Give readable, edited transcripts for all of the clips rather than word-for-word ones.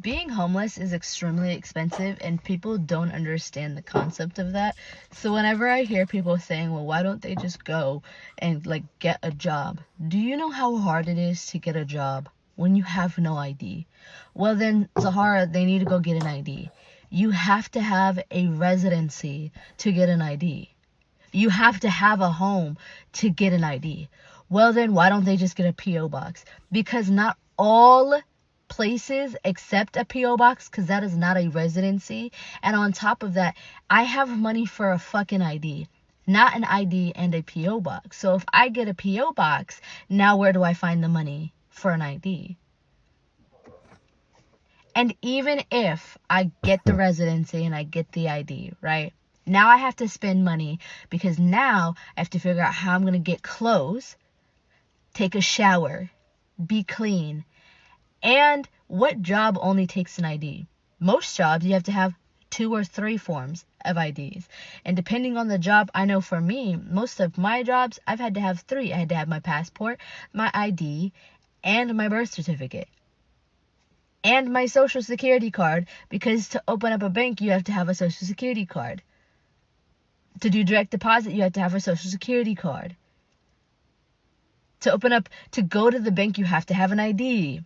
being homeless is extremely expensive, and people don't understand the concept of that. So whenever I hear people saying, well, why don't they just go and like get a job? Do you know how hard it is to get a job when you have no ID? Well, then, Zahara, they need to go get an ID. You have to have a residency to get an ID. You have to have a home to get an ID. Well, then, why don't they just get a P.O. box? Because not all places accept a P.O. box, because that is not a residency. And on top of that, I have money for a fucking ID, not an ID and a P.O. box. So if I get a P.O. box, now where do I find the money for an ID? And even if I get the residency and I get the ID, right? Now I have to spend money, because now I have to figure out how I'm going to get clothes, take a shower, be clean. And what job only takes an ID? Most jobs you have to have 2 or 3 forms of IDs. And depending on the job, I know for me, most of my jobs, I've had to have 3. I had to have my passport, my ID, and my birth certificate, and my social security card, because to open up a bank, you have to have a social security card. To do direct deposit, you have to have a social security card. To go to the bank, you have to have an ID.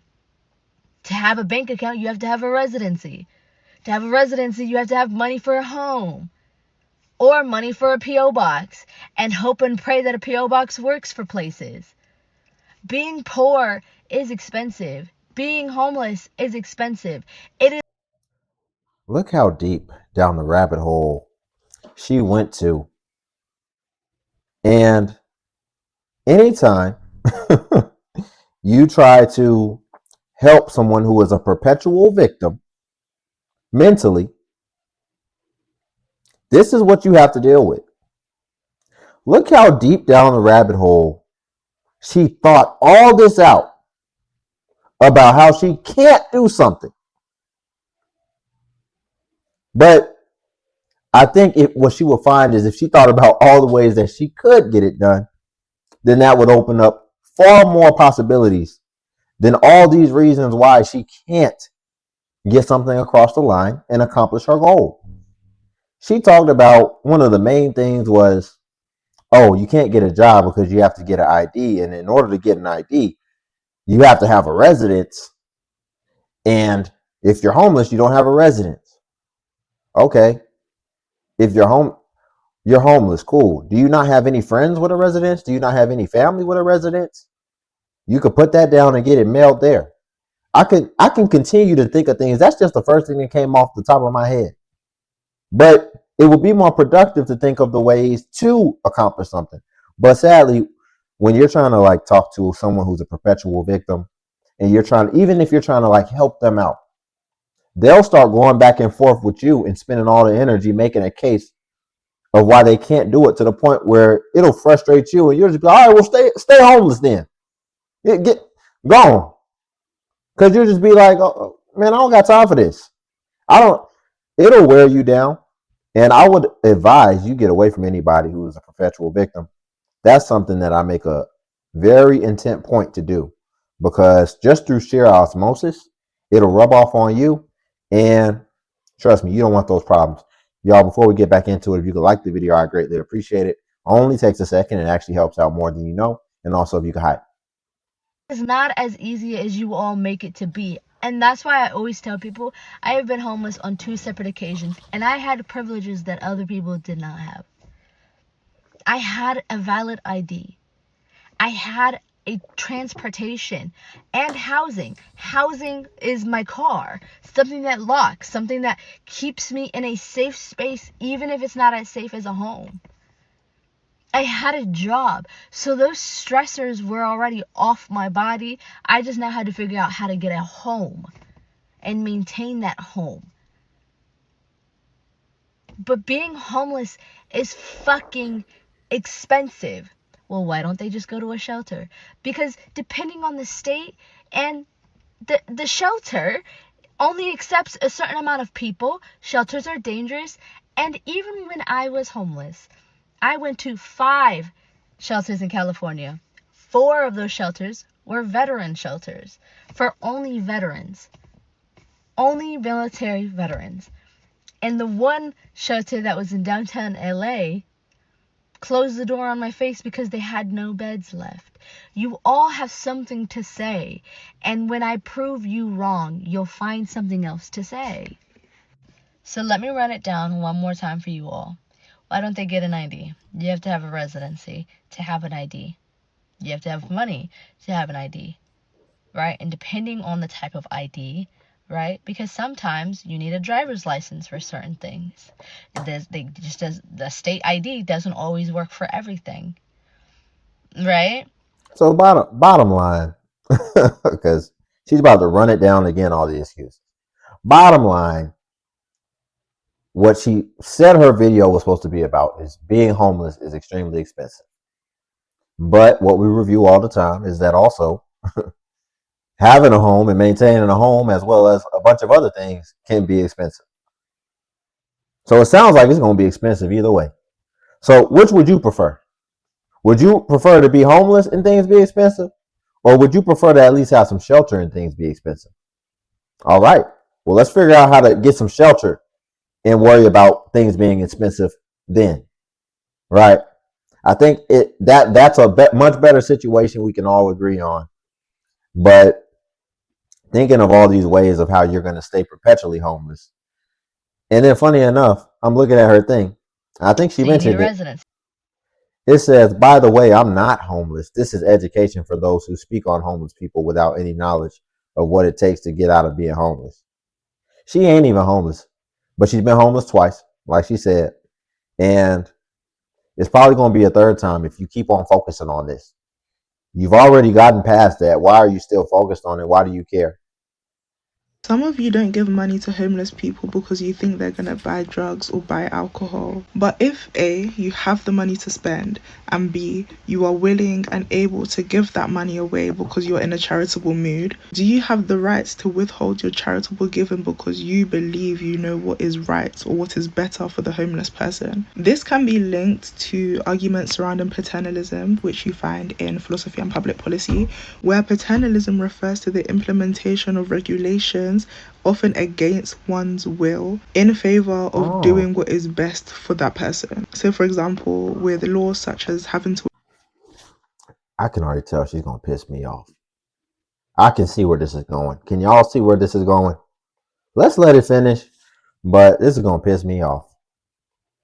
To have a bank account, you have to have a residency. To have a residency, you have to have money for a home or money for a P.O. box, and hope and pray that a P.O. box works for places. Being poor is expensive. Being homeless is expensive. It is. Look how deep down the rabbit hole she went to. And anytime you try to help someone who is a perpetual victim mentally, this is what you have to deal with. Look how deep down the rabbit hole she thought all this out about how she can't do something. But I think what she will find is if she thought about all the ways that she could get it done, then that would open up far more possibilities than all these reasons why she can't get something across the line and accomplish her goal. She talked about one of the main things was, oh, you can't get a job because you have to get an ID. And in order to get an ID, you have to have a residence. And if you're homeless, you don't have a residence. Okay. If you're homeless, cool. Do you not have any friends with a residence? Do you not have any family with a residence? You could put that down and get it mailed there. I can continue to think of things. That's just the first thing that came off the top of my head. But it would be more productive to think of the ways to accomplish something. But sadly, when you're trying to like talk to someone who's a perpetual victim, and you're trying, even if you're trying to like help them out, they'll start going back and forth with you and spending all the energy making a case of why they can't do it, to the point where it'll frustrate you, and you'll just be, all right, well, stay homeless then. Get gone. Because you'll just be like, oh, man, I don't got time for this. I don't, it'll wear you down. And I would advise you get away from anybody who is a perpetual victim. That's something that I make a very intent point to do, because just through sheer osmosis, it'll rub off on you. And trust me, you don't want those problems. Y'all, before we get back into it, if you could like the video, I greatly appreciate it. Only takes a second and actually helps out more than you know. And also, if you could hype. Is not as easy as you all make it to be. And that's why I always tell people I have been homeless on 2 separate occasions, and I had privileges that other people did not have. I had a valid ID. I had a transportation and housing. Housing is my car, something that locks, something that keeps me in a safe space, even if it's not as safe as a home. I had a job, so those stressors were already off my body. I just now had to figure out how to get a home and maintain that home. But being homeless is fucking expensive. Well, why don't they just go to a shelter? Because depending on the state, and the shelter only accepts a certain amount of people. Shelters are dangerous. And even when I was homeless, I went to 5 shelters in California. 4 of those shelters were veteran shelters for only veterans. only military veterans. And the one shelter that was in downtown LA closed the door on my face because they had no beds left. You all have something to say, and when I prove you wrong, you'll find something else to say. So let me run it down one more time for you all. Why don't they get an ID? You have to have a residency to have an ID. You have to have money to have an ID, right? And depending on the type of ID, right? Because sometimes you need a driver's license for certain things. The state ID doesn't always work for everything, right? So bottom line, because she's about to run it down again, all the excuses. Bottom line, what she said her video was supposed to be about is being homeless is extremely expensive. But what we review all the time is that also having a home and maintaining a home, as well as a bunch of other things, can be expensive. So it sounds like it's going to be expensive either way. So which would you prefer? Would you prefer to be homeless and things be expensive? Or would you prefer to at least have some shelter and things be expensive? All right. Well, let's figure out how to get some shelter and worry about things being expensive then. Right? I think that's a much better situation we can all agree on. But thinking of all these ways of how you're going to stay perpetually homeless. And then funny enough, I'm looking at her thing. I think she So you need a mentioned it. residence. It says, by the way, I'm not homeless. This is education for those who speak on homeless people without any knowledge of what it takes to get out of being homeless. She ain't even homeless, but she's been homeless twice, like she said. And it's probably going to be a third time if you keep on focusing on this. You've already gotten past that. Why are you still focused on it? Why do you care? Some of you don't give money to homeless people because you think they're going to buy drugs or buy alcohol. But if A, you have the money to spend, and B, you are willing and able to give that money away because you're in a charitable mood, do you have the rights to withhold your charitable giving because you believe you know what is right or what is better for the homeless person? This can be linked to arguments surrounding paternalism, which you find in Philosophy and Public Policy, where paternalism refers to the implementation of regulations often against one's will in favor of Oh, doing what is best for that person. So for example, with laws such as having to I can already tell she's going to piss me off. I can see where this is going. Can y'all see where this is going? Let's let it finish, but this is going to piss me off.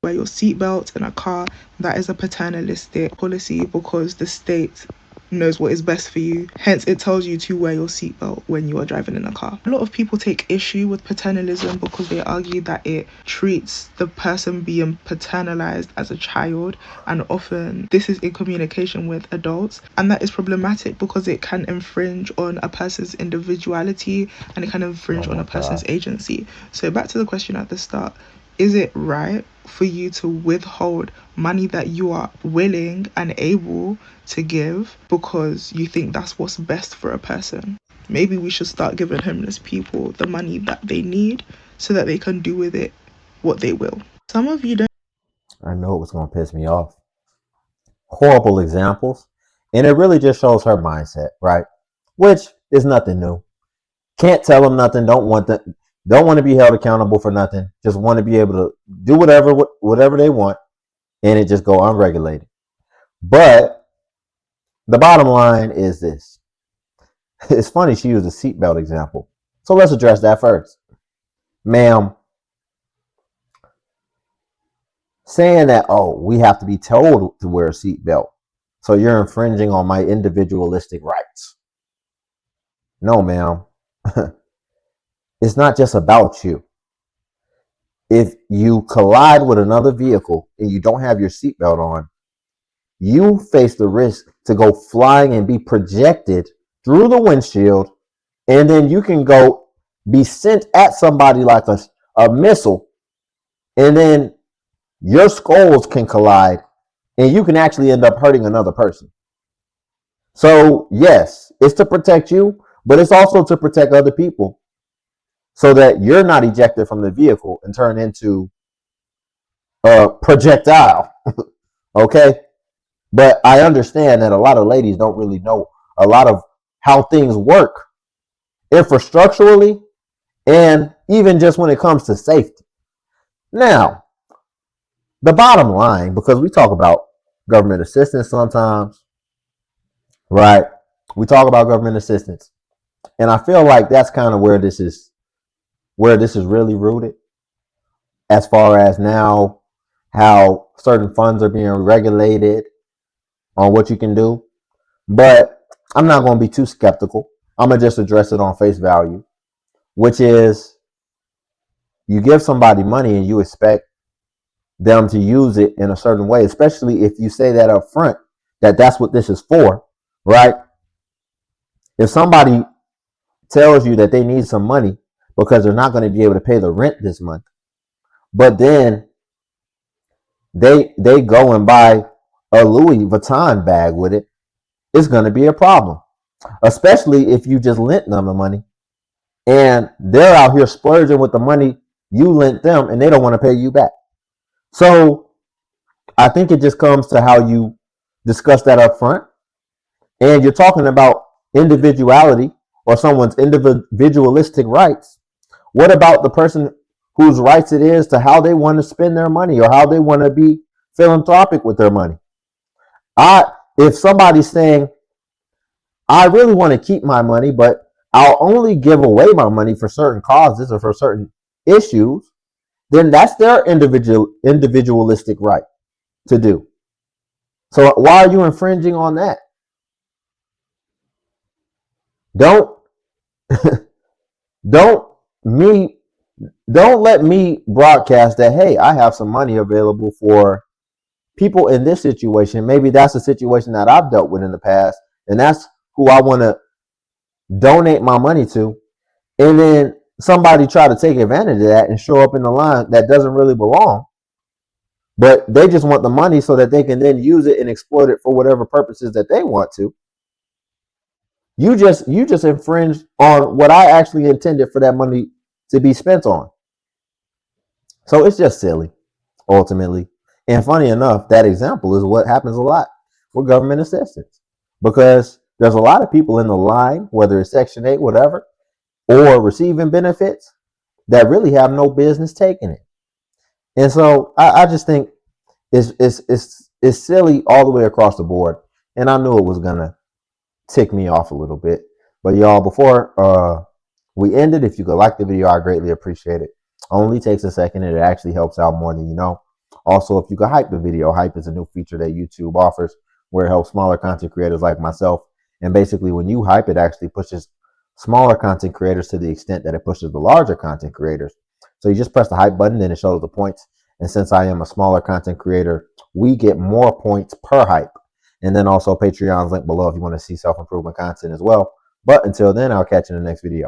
wear your seatbelt in a car, that is a paternalistic policy because the state knows what is best for you. Hence, it tells you to wear your seatbelt when you are driving in a car. A lot of people take issue with paternalism because they argue that it treats the person being paternalized as a child, and often this is in communication with adults, and that is problematic because it can infringe on a person's individuality and it can Oh infringe on my a person's God. agency. So back to the question at the start, is it right for you to withhold money that you are willing and able to give because you think that's what's best for a person? Maybe we should start giving homeless people the money that they need so that they can do with it what they will. Some of you don't. I know it was going to piss me off. Horrible examples. And it really just shows her mindset, right? Which is nothing new. Can't tell them nothing. Don't want to be held accountable for nothing. Just want to be able to do whatever they want, and it just go unregulated. But the bottom line is this. It's funny she used a seatbelt example. So let's address that first. Ma'am, saying that, oh, we have to be told to wear a seatbelt. So you're infringing on my individualistic rights. No, ma'am. It's not just about you. If you collide with another vehicle and you don't have your seatbelt on, you face the risk to go flying and be projected through the windshield, and then you can go be sent at somebody like a missile, and then your skulls can collide, and you can actually end up hurting another person. So, yes, it's to protect you, but it's also to protect other people so that you're not ejected from the vehicle and turned into a projectile. Okay? But I understand that a lot of ladies don't really know a lot of how things work infrastructurally And even just when it comes to safety. Now, the bottom line, because we talk about government assistance sometimes, right? We talk about government assistance. And I feel like that's kind of where this is really rooted, as far as now how certain funds are being regulated on what you can do. But I'm not going to be too skeptical. I'm going to just address it on face value, which is you give somebody money and you expect them to use it in a certain way, especially if you say that up front, that that's what this is for, right? If somebody tells you that they need some money because they're not going to be able to pay the rent this month, but then they go and buy a Louis Vuitton bag with it, it's going to be a problem, especially if you just lent them the money and they're out here splurging with the money you lent them and they don't want to pay you back. So I think it just comes to how you discuss that up front. And you're talking about individuality or someone's individualistic rights. What about the person whose rights it is to how they want to spend their money or how they want to be philanthropic with their money? If somebody's saying, I really want to keep my money, but I'll only give away my money for certain causes or for certain issues, then that's their individualistic right to do. So why are you infringing on that? Don't don't me don't let me broadcast that, hey, I have some money available for people in this situation. Maybe that's a situation that I've dealt with in the past, and that's who I want to donate my money to. And then somebody try to take advantage of that and show up in the line that doesn't really belong, but they just want the money so that they can then use it and exploit it for whatever purposes that they want to. You just infringed on what I actually intended for that money to be spent on. So it's just silly, ultimately. And funny enough, that example is what happens a lot with government assistance, because there's a lot of people in the line, whether it's Section 8, whatever, or receiving benefits, that really have no business taking it. And so I just think it's silly all the way across the board. And I knew it was going to tick me off a little bit. But y'all, before we end it, if you could like the video, I greatly appreciate it. Only takes a second and it actually helps out more than you know. Also, if you could hype the video, hype is a new feature that YouTube offers where it helps smaller content creators like myself. And basically, when you hype, it actually pushes smaller content creators to the extent that it pushes the larger content creators. So you just press the hype button and it shows the points. And since I am a smaller content creator, we get more points per hype. And then also Patreon's link below if you want to see self-improvement content as well. But until then, I'll catch you in the next video.